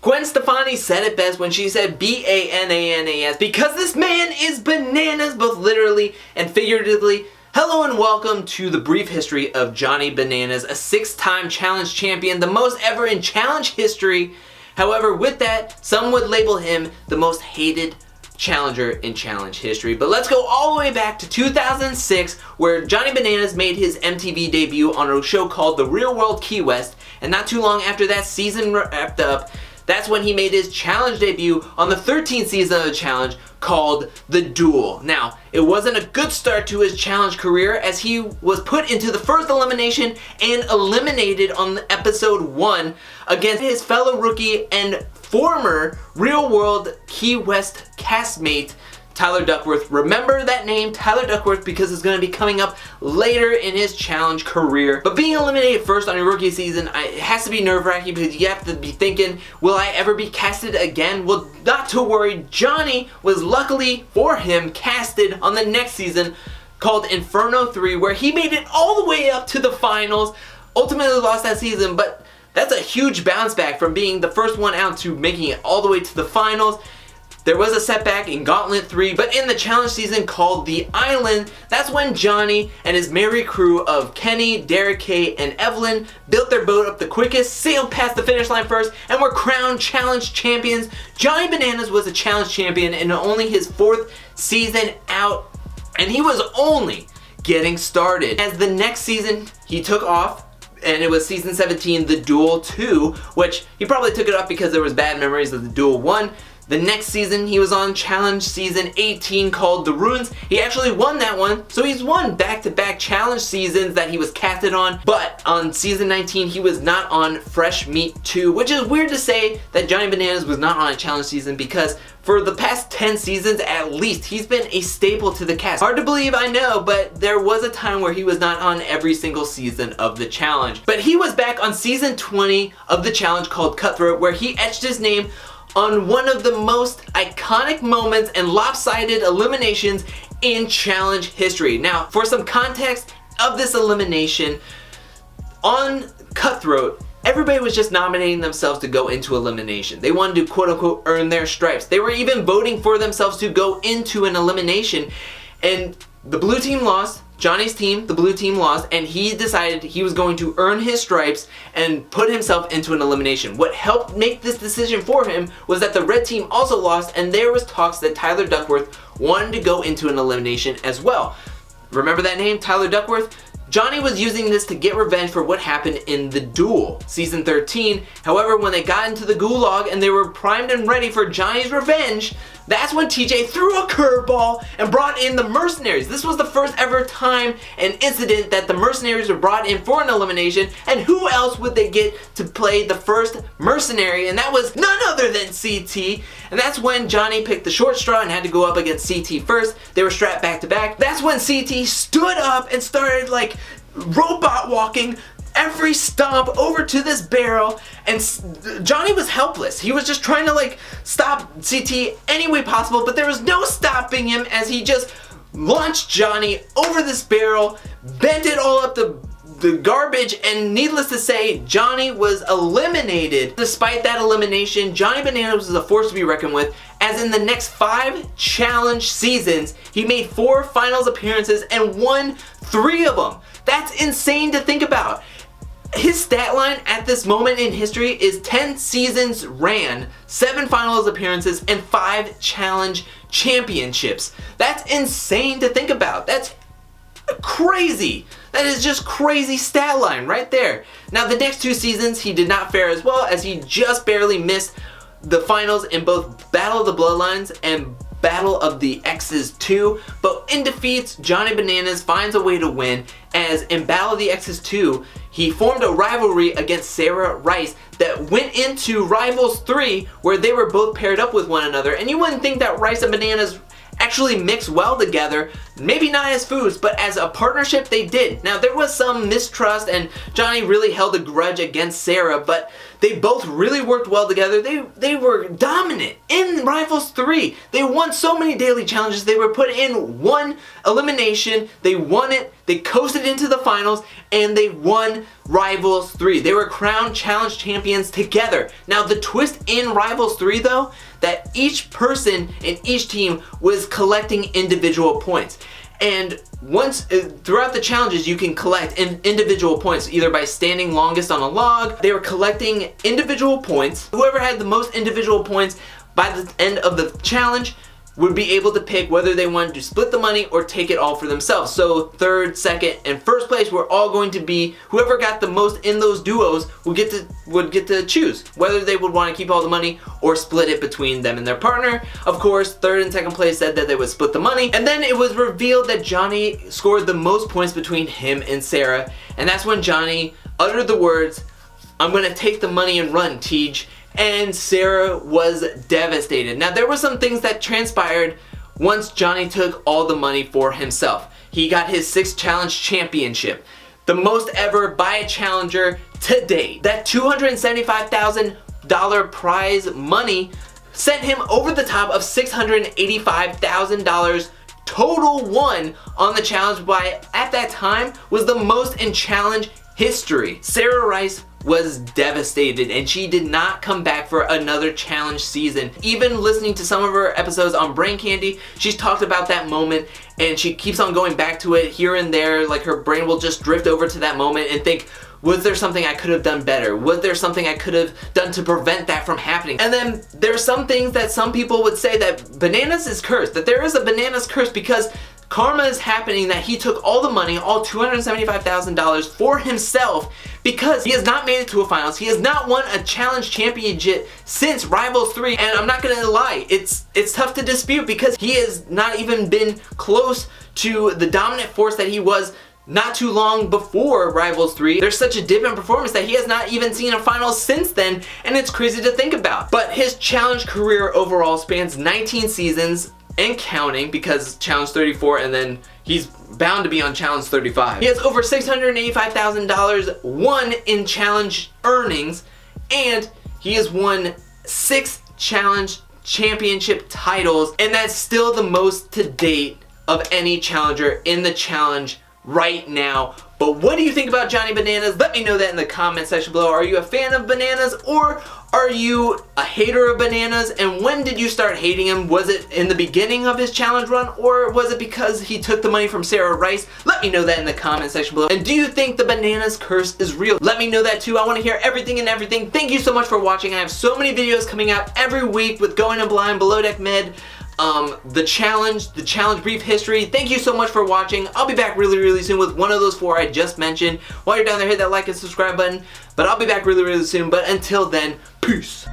Gwen Stefani said it best when she said B-A-N-A-N-A-S, because this man is bananas, both literally and figuratively. Hello and welcome to the brief history of Johnny Bananas, a 6-time challenge champion, the most ever in challenge history. However, with that, some would label him the most hated challenger in challenge history. But let's go all the way back to 2006, where Johnny Bananas made his MTV debut on a show called The Real World Key West, and not too long after that season wrapped up, that's when he made his challenge debut on the 13th season of the challenge called The Duel. Now, it wasn't a good start to his challenge career, as he was put into the first elimination and eliminated on episode 1 against his fellow rookie and former Real World Key West castmate, Tyler Duckworth. Remember that name, Tyler Duckworth, because it's going to be coming up later in his challenge career. But being eliminated first on your rookie season, it has to be nerve-wracking, because you have to be thinking, will I ever be casted again? Well, not to worry, Johnny was luckily for him casted on the next season called Inferno 3, where he made it all the way up to the finals. Ultimately lost that season, but that's a huge bounce back from being the first one out to making it all the way to the finals. There was a setback in Gauntlet 3, but in the challenge season called The Island, that's when Johnny and his merry crew of Kenny, Derek K, and Evelyn built their boat up the quickest, sailed past the finish line first, and were crowned challenge champions. Johnny Bananas was a challenge champion in only his 4th season out, and he was only getting started. As the next season, he took off, and it was season 17, The Duel 2, which he probably took it off because there was bad memories of The Duel 1. The next season, he was on challenge season 18 called The Ruins. He actually won that one, so he's won back-to-back challenge seasons that he was casted on. But on season 19, he was not on Fresh Meat 2, which is weird to say that Johnny Bananas was not on a challenge season, because for the past 10 seasons at least, he's been a staple to the cast. Hard to believe, I know, but there was a time where he was not on every single season of the challenge. But he was back on season 20 of the challenge called Cutthroat, where he etched his name on one of the most iconic moments and lopsided eliminations in challenge history. Now, for some context of this elimination, on Cutthroat, everybody was just nominating themselves to go into elimination. They wanted to quote-unquote earn their stripes. They were even voting for themselves to go into an elimination, and the blue team lost. Johnny's team, the blue team, lost, and he decided he was going to earn his stripes and put himself into an elimination. What helped make this decision for him was that the red team also lost, and there was talks that Tyler Duckworth wanted to go into an elimination as well. Remember that name, Tyler Duckworth? Johnny was using this to get revenge for what happened in The Duel, season 13. However, when they got into the gulag and they were primed and ready for Johnny's revenge, that's when TJ threw a curveball and brought in the mercenaries. This was the first ever time and incident that the mercenaries were brought in for an elimination, and who else would they get to play the first mercenary? And that was none other than CT. And that's when Johnny picked the short straw and had to go up against CT first. They were strapped back to back. That's when CT stood up and started like robot walking every stomp over to this barrel, and Johnny was helpless. He was just trying to like stop CT any way possible, but there was no stopping him as he just launched Johnny over this barrel, bent it all up the garbage, and needless to say, Johnny was eliminated. Despite that elimination, Johnny Bananas was a force to be reckoned with, as in the next 5 challenge seasons, he made 4 finals appearances and won 3 of them. That's insane to think about. His stat line at this moment in history is 10 seasons ran, 7 finals appearances, and 5 challenge championships. That's insane to think about. That's crazy. That is just crazy stat line right there. Now, the next 2 seasons, he did not fare as well, as he just barely missed the finals in both Battle of the Bloodlines and Battle of the X's 2, but in defeats, Johnny Bananas finds a way to win, as in Battle of the X's 2, he formed a rivalry against Sarah Rice that went into Rivals 3, where they were both paired up with one another, and you wouldn't think that Rice and Bananas actually mix well together, maybe not as foods, but as a partnership they did. Now, there was some mistrust, and Johnny really held a grudge against Sarah, but They both really worked well together. They were dominant in Rivals 3. They won so many daily challenges. They were put in one elimination. They won it. They coasted into the finals, and they won Rivals 3. They were crowned challenge champions together. Now, the twist in Rivals 3, though, that each person in each team was collecting individual points. And once throughout the challenges, you can collect individual points either by standing longest on a log. They were collecting individual points. Whoever had the most individual points by the end of the challenge would be able to pick whether they wanted to split the money or take it all for themselves. So third, second, and first place were all going to be whoever got the most in those duos would get to choose whether they would want to keep all the money or split it between them and their partner. Of course, third and second place said that they would split the money, and then it was revealed that Johnny scored the most points between him and Sarah, and that's when Johnny uttered the words, "I'm gonna take the money and run, Tej." And Sarah was devastated. Now, there were some things that transpired once Johnny took all the money for himself. He got his 6th challenge championship, the most ever by a challenger to date. That $275,000 prize money sent him over the top of $685,000 total won on the challenge by, at that time, was the most in challenge history. Sarah Rice was devastated, and she did not come back for another challenge season. Even listening to some of her episodes on Brain Candy, she's talked about that moment, and she keeps on going back to it here and there. Like, her brain will just drift over to that moment and think, was there something I could have done better? Was there something I could have done to prevent that from happening? And then there's some things that some people would say that Bananas is cursed, that there is a Bananas curse, because karma is happening that he took all the money, all $275,000 for himself, because he has not made it to a finals. He has not won a challenge championship since Rivals 3, and I'm not gonna lie, it's tough to dispute because he has not even been close to the dominant force that he was not too long before Rivals 3. There's such a dip in performance that he has not even seen a final since then, and it's crazy to think about. But his challenge career overall spans 19 seasons and counting, because challenge 34, and then he's bound to be on challenge 35. He has over $685,000 won in challenge earnings, and he has won 6 challenge championship titles, and that's still the most to date of any challenger in the challenge right now. But what do you think about Johnny Bananas? Let me know that in the comment section below. Are you a fan of Bananas, or are you a hater of Bananas? And when did you start hating him? Was it in the beginning of his challenge run, or was it because he took the money from Sarah Rice? Let me know that in the comment section below. And do you think the Bananas curse is real? Let me know that too. I want to hear everything and everything. Thank you so much for watching. I have so many videos coming out every week with Going in Blind, Below Deck Med, the challenge brief history. Thank you so much for watching. I'll be back really soon with one of those 4 I just mentioned. While you're down there, hit that like and subscribe button. But I'll be back really soon. But until then, peace.